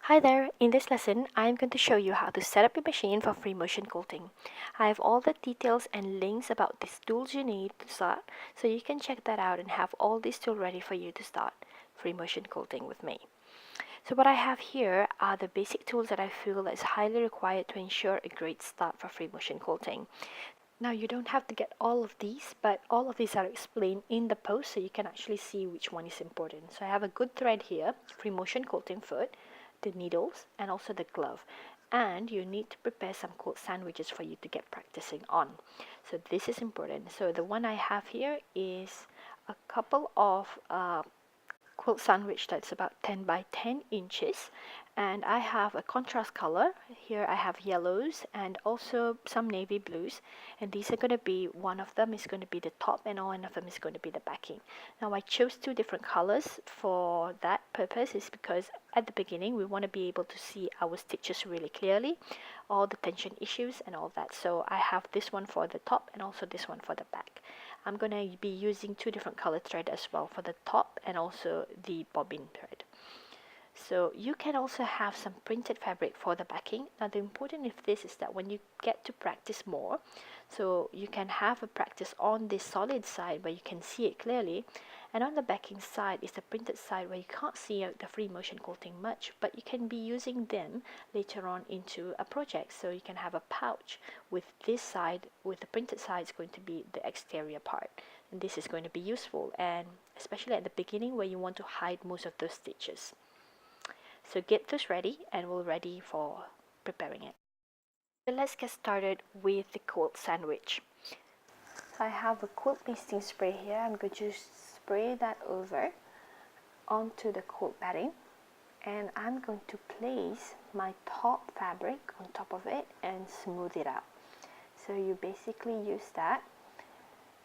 Hi there, in this lesson I'm going to show you how to set up your machine for free motion quilting. I have all the details and links about these tools you need to start, so you can check that out and have all these tools ready for you to start free motion quilting with me. So what I have here are the basic tools that I feel is highly required to ensure a great start for free motion quilting. Now you don't have to get all of these, but all of these are explained in the post so you can actually see which one is important. So I have a good thread here, free motion quilting foot, the needles, and also the glove. And you need to prepare some quilt sandwiches for you to get practicing on. So this is important. So the one I have here is a couple of quilt sandwich that's about 10 by 10 inches, and I have a contrast color. Here I have yellows and also some navy blues, and these are going to be, one of them is going to be the top and one of them is going to be the backing. Now I chose two different colors for that purpose is because at the beginning we want to be able to see our stitches really clearly, all the tension issues and all that. So I have this one for the top and also this one for the back. I'm going to be using two different color thread as well for the top and also the bobbin thread. So you can also have some printed fabric for the backing. Now the important of this is that when you get to practice more, so you can have a practice on this solid side where you can see it clearly, and on the backing side is the printed side where you can't see the free motion quilting much, but you can be using them later on into a project. So you can have a pouch with this side, with the printed side is going to be the exterior part, and this is going to be useful, and especially at the beginning where you want to hide most of those stitches. So get those ready and we're ready for preparing it. So let's get started with the quilt sandwich. So I have a quilt pasting spray here. I'm going to spray that over onto the quilt batting, and I'm going to place my top fabric on top of it and smooth it out. So you basically use that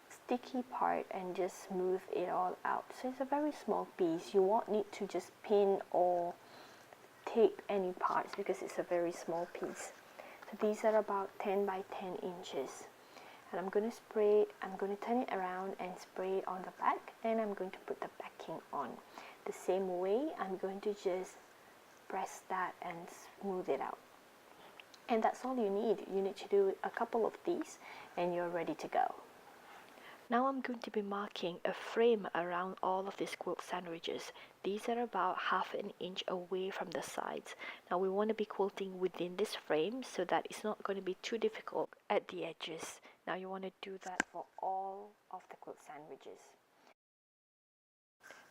sticky part and just smooth it all out. So it's a very small piece. You won't need to just pin or tape any parts because it's a very small piece. So these are about 10 by 10 inches, and I'm going to turn it around and spray it on the back, and I'm going to put the backing on the same way. I'm going to just press that and smooth it out, and that's all you need. You need to do a couple of these and you're ready to go. Now I'm going to be marking a frame around all of these quilt sandwiches. These are about ½ inch away from the sides. Now we want to be quilting within this frame so that it's not going to be too difficult at the edges. Now you want to do that for all of the quilt sandwiches.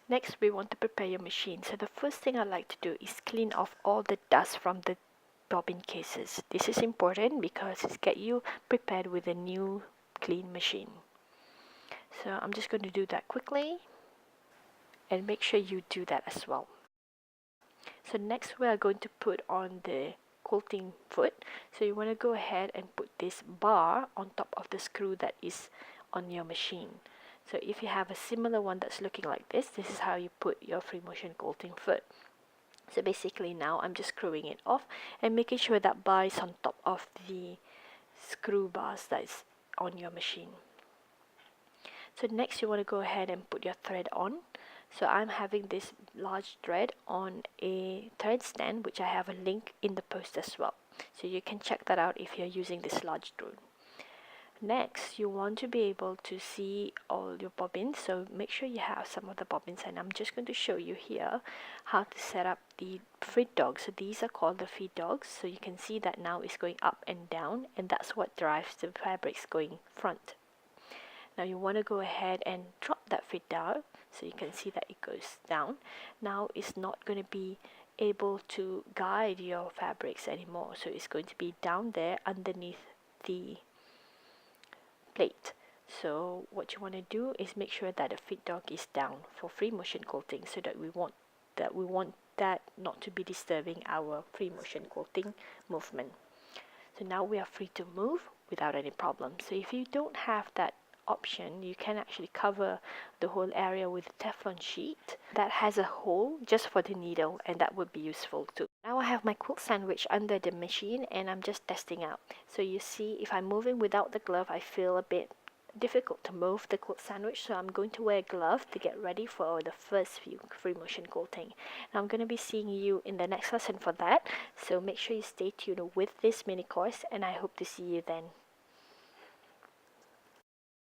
Next, we want to prepare your machine. So the first thing I like to do is clean off all the dust from the bobbin cases. This is important because it's get you prepared with a new clean machine. So I'm just going to do that quickly, and make sure you do that as well. So next we are going to put on the quilting foot. So you want to go ahead and put this bar on top of the screw that is on your machine. So if you have a similar one that's looking like this is how you put your free motion quilting foot. So basically now I'm just screwing it off and making sure that bar is on top of the screw bars that is on your machine. So next you want to go ahead and put your thread on. So I'm having this large thread on a thread stand, which I have a link in the post as well. So you can check that out if you're using this large thread. Next, you want to be able to see all your bobbins. So make sure you have some of the bobbins, and I'm just going to show you here how to set up the feed dogs. So these are called the feed dogs. So you can see that now it's going up and down, and that's what drives the fabrics going front. Now you want to go ahead and drop that feed down so you can see that it goes down. Now it's not going to be able to guide your fabrics anymore, so it's going to be down there underneath the plate. So what you want to do is make sure that the feed dog is down for free motion quilting, so that we want that not to be disturbing our free motion quilting movement. So now we are free to move without any problem. So if you don't have that option, you can actually cover the whole area with a Teflon sheet that has a hole just for the needle, and that would be useful too. Now I have my quilt sandwich under the machine and I'm just testing out. So you see, if I'm moving without the glove, I feel a bit difficult to move the quilt sandwich, so I'm going to wear a glove to get ready for the first few free motion quilting. And I'm going to be seeing you in the next lesson for that, so make sure you stay tuned with this mini course, and I hope to see you then.